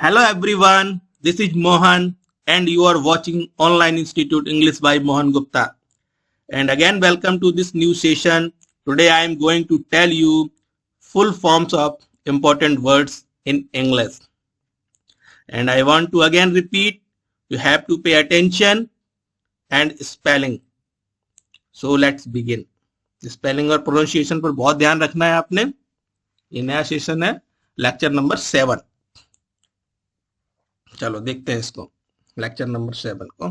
Hello everyone, this is Mohan and you are watching Online Institute English by Mohan Gupta. And again welcome to this new session. Today I am going to tell you full forms of important words in English. And I want to again repeat, you have to pay attention and spelling. So let's begin. Spelling और pronunciation पर बहुत ध्यान रखना है आपने. ये नया session है, लेक्चर नंबर 7. चलो देखते हैं इसको, लेक्चर नंबर 7 को.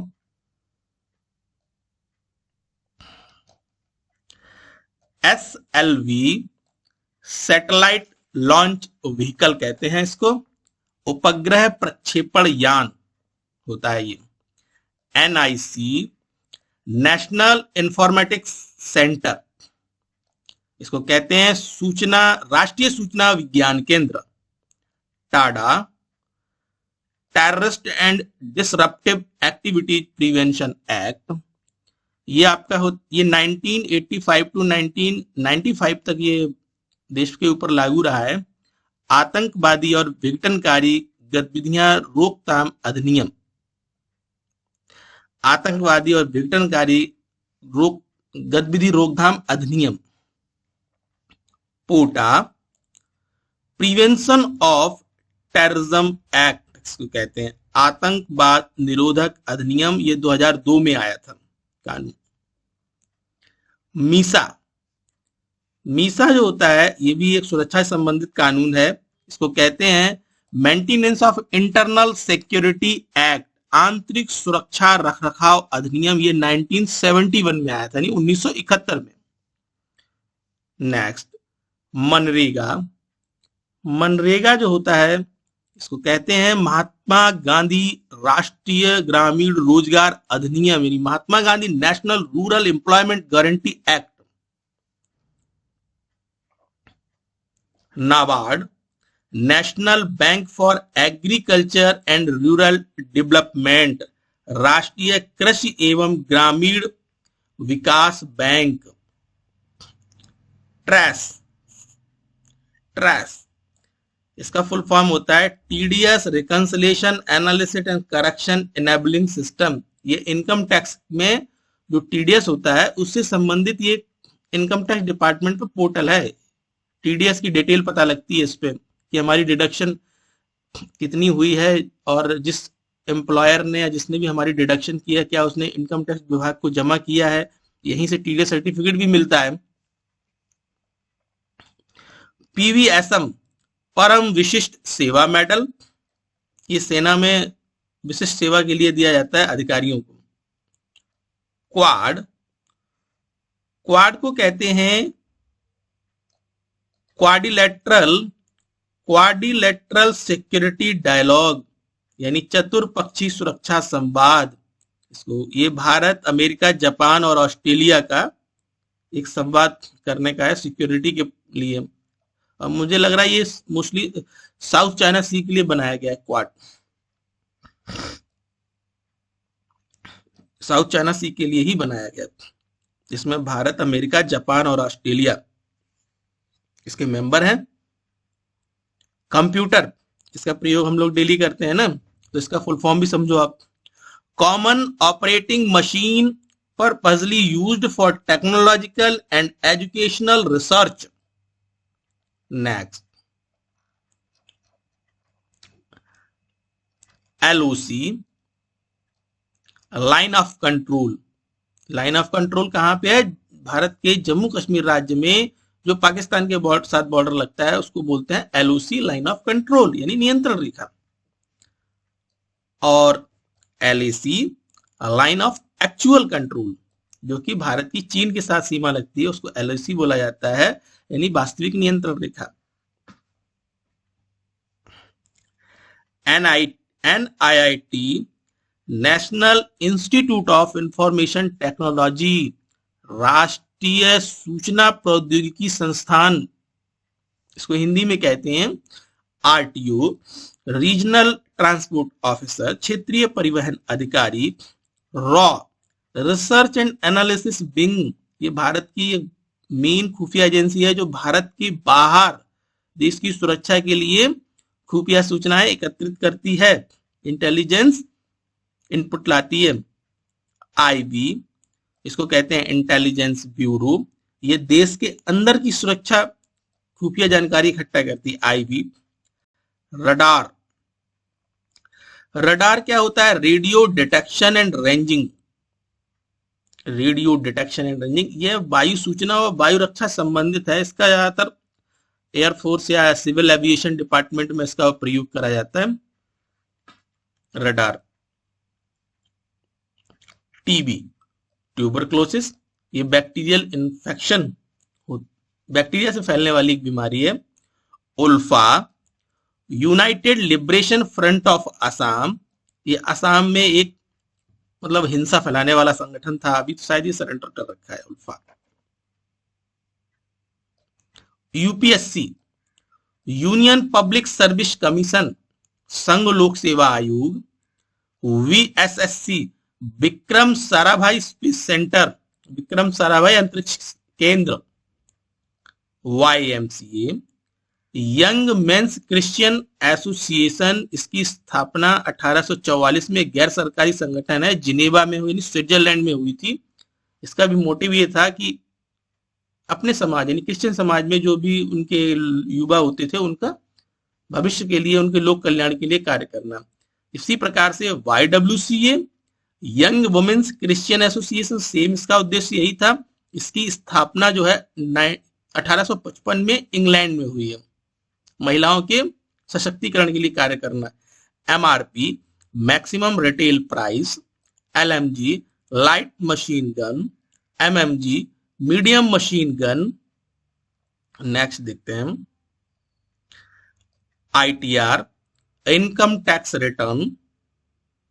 SLV सैटेलाइट लॉन्च व्हीकल कहते हैं इसको. उपग्रह प्रक्षेपण यान होता है ये. NIC नेशनल इंफॉर्मेटिक्स सेंटर, इसको कहते हैं राष्ट्रीय सूचना विज्ञान केंद्र. Tada terrorist and disruptive activities prevention act, ये आपका ये 1985 टू 1995 तक ये देश के ऊपर लागू रहा है. आतंकवादी और विघटनकारी गतिविधियां रोकथाम अधिनियम, आतंकवादी और विघटनकारी गतिविधि रोकथाम अधिनियम. पोटा प्रिवेंशन ऑफ टेररिज्म एक्ट, इसको कहते हैं आतंकवाद निरोधक अधिनियम. ये 2002 में आया था कानून. मीसा जो होता है ये भी एक सुरक्षा से संबंधित कानून है. इसको कहते हैं maintenance of internal security act, आंतरिक सुरक्षा रखरखाव अधिनियम. ये 1971 में आया था, यानी 1971 में. नेक्स्ट मनरेगा जो होता है इसको कहते हैं महात्मा गांधी राष्ट्रीय ग्रामीण रोजगार अधिनियम, यानी Mahatma Gandhi national rural employment guarantee act. NABARD national bank for agriculture and rural development, राष्ट्रीय कृषि एवं ग्रामीण विकास बैंक. ट्रेस इसका फुल फॉर्म होता है TDS reconciliation analysis and correction enabling system. ये इनकम टैक्स में जो टीडीएस होता है उससे संबंधित ये इनकम टैक्स डिपार्टमेंट पे पोर्टल है. टीडीएस की डिटेल पता लगती है इस पे कि हमारी डिडक्शन कितनी हुई है, और जिस एम्प्लॉयर ने या जिसने भी हमारी डिडक्शन किया क्या उसने इनकम टैक्स विभाग को जमा किया है. यहीं से टीडीएस सर्टिफिकेट भी मिलता है. पीवीएसएम परम विशिष्ट सेवा मेडल, ये सेना में विशिष्ट सेवा के लिए दिया जाता है अधिकारियों को. क्वाड को कहते हैं क्वाड्रिलेटरल सिक्योरिटी डायलॉग, यानी चतुर्पक्षीय सुरक्षा संवाद. इसको ये भारत, अमेरिका, जापान और ऑस्ट्रेलिया का एक संवाद करने का है सिक्योरिटी के लिए. अब मुझे लग रहा है ये मोस्टली साउथ चाइना सी के लिए बनाया गया है. क्वाड साउथ चाइना सी के लिए ही बनाया गया, जिसमें भारत, अमेरिका, जापान और ऑस्ट्रेलिया इसके मेंबर हैं. कंप्यूटर, इसका प्रयोग हम लोग डेली करते हैं ना, तो इसका फुल फॉर्म भी समझो आप. Common operating machine purposely used for technological and educational research. Next LOC line of control. Line of control कहां पे है? भारत के जम्मू कश्मीर राज्य में जो पाकिस्तान के साथ बॉर्डर लगता है उसको बोलते हैं LOC लाइन ऑफ कंट्रोल, यानी नियंत्रण रेखा. और LAC line of actual control, जो कि भारत की चीन के साथ सीमा लगती है, उसको LAC बोला जाता है, यानी वास्तविक नियंत्रण रेखा. NIIT national institute of information technology, राष्ट्रीय सूचना प्रौद्योगिकी संस्थान, इसको हिंदी में कहते हैं RTO. रीजनल ट्रांसपोर्ट ऑफिसर, क्षेत्रीय परिवहन अधिकारी. Raw research and analysis wing, ये भारत की मेन खुफिया एजेंसी है जो भारत के बाहर देश की सुरक्षा के लिए खुफिया सूचनाएं एकत्रित करती है, इंटेलिजेंस इनपुट लाती है। आईबी, इसको कहते हैं इंटेलिजेंस ब्यूरो, ये देश के अंदर की सुरक्षा खुफिया जानकारी इकट्ठा करती है, आईबी। रडार, रडार क्या होता है? Radio detection and ranging, radio detection and ranging, यह वायु सूचना और वायु रक्षा संबंधित है। इसका ज्यादातर एयरफोर्स या सिविल एविएशन डिपार्टमेंट में इसका प्रयोग करा जाता है, रडार। टीबी, ट्यूबरक्लोसिस, ये बैक्टीरियल इन्फेक्शन, बैक्टीरिया से फैलने वाली एक बीमारी है। ULFA, United Liberation Front of Assam, ये असम में एक मतलब हिंसा फैलाने वाला संगठन था, अभी तो शायद ये सरेंडर कर रखा है, ULFA. UPSC, Union Public Service Commission, संघ लोक सेवा आयोग। VSSC, Vikram Sarabhai space centre, Vikram Sarabhai अंतरिक्ष केंद्र। YMCA, young men's Christian association, इसकी स्थापना 1844 में गैर सरकारी संगठन है, जिनेवा में हुई, स्विट्जरलैंड में हुई थी। इसका भी मोटिव ये था कि अपने समाज यानी क्रिश्चियन समाज में जो भी उनके युवा होते थे उनका भविष्य के लिए, उनके लोक कल्याण के लिए कार्य करना। इसी प्रकार से YWCA, young women's Christian association, same इसका उद्देश्य यही था। इसकी स्थापना जो है 1855 में इंग्लैंड में हुई है, महिलाओं के सशक्तिकरण के लिए कार्य करना। MRP, maximum retail price. LMG, light machine gun. MMG, medium machine gun. Next देखते हैं हम, ITR, इनकम टैक्स रिटर्न,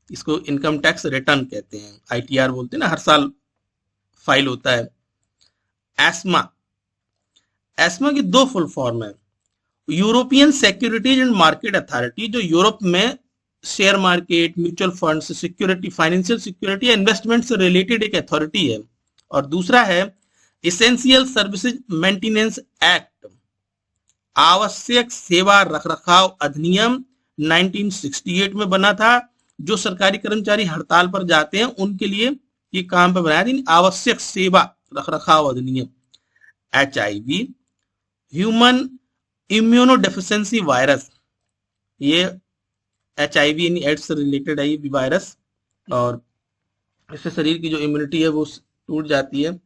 इसको इनकम टैक्स रिटर्न कहते हैं, ITR बोलते हैं ना, हर साल फाइल होता है। एस्मा, एस्मा की दो फुल फॉर्म है, European securities and market authority, जो यूरोप में share market, mutual fund, security, financial security, investment से रिलेटेड एक अथॉरिटी है। और दूसरा है एसेंशियल सर्विसेज मेंटेनेंस एक्ट, आवश्यक सेवा रखरखाव अधिनियम 1968 में बना था। जो सरकारी कर्मचारी हड़ताल पर जाते हैं उनके लिए ये काम पर बनाया था, आवश्यक सेवा रखरखाव अधिनियम। HIV, ह्यूमन इम्यूनोडेफिशिएंसी वायरस, ये HIV यानी एड्स से रिलेटेड है ये वायरस, और इससे शरीर की जो इम्यूनिटी है वो टूट जाती है।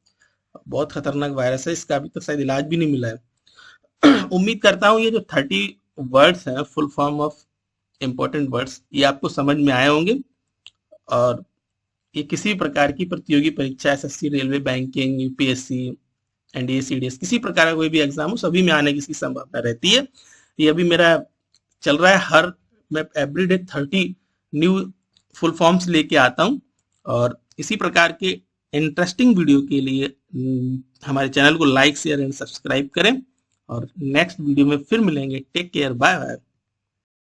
बहुत खतरनाक वायरस है, इसका अभी तक शायद इलाज भी नहीं मिला है। उम्मीद करता हूँ ये जो 30 वर्ड्स हैं, full form of important words, ये आपको समझ में आए होंगे। और ये किसी प्रकार की प्रतियोगी परीक्षा, SSC, railway, banking, UPSC, NDA, CDS, किसी प्रकार का कोई भी एग्जाम हो, सभी में आने की इसकी संभावना रहती है। ये अभी मेरा चल रहा है, मैं एवरीडे 30 न्यू फुल फॉर्म्स लेके आता हूँ। और इसी प्रकार के इंटरेस्टिंग वीडियो के लिए हमारे चैनल को लाइक, शेयर एंड सब्सक्राइब करें। और नेक्स्ट वीडियो में फिर मिलेंगे। Take care, bye bye.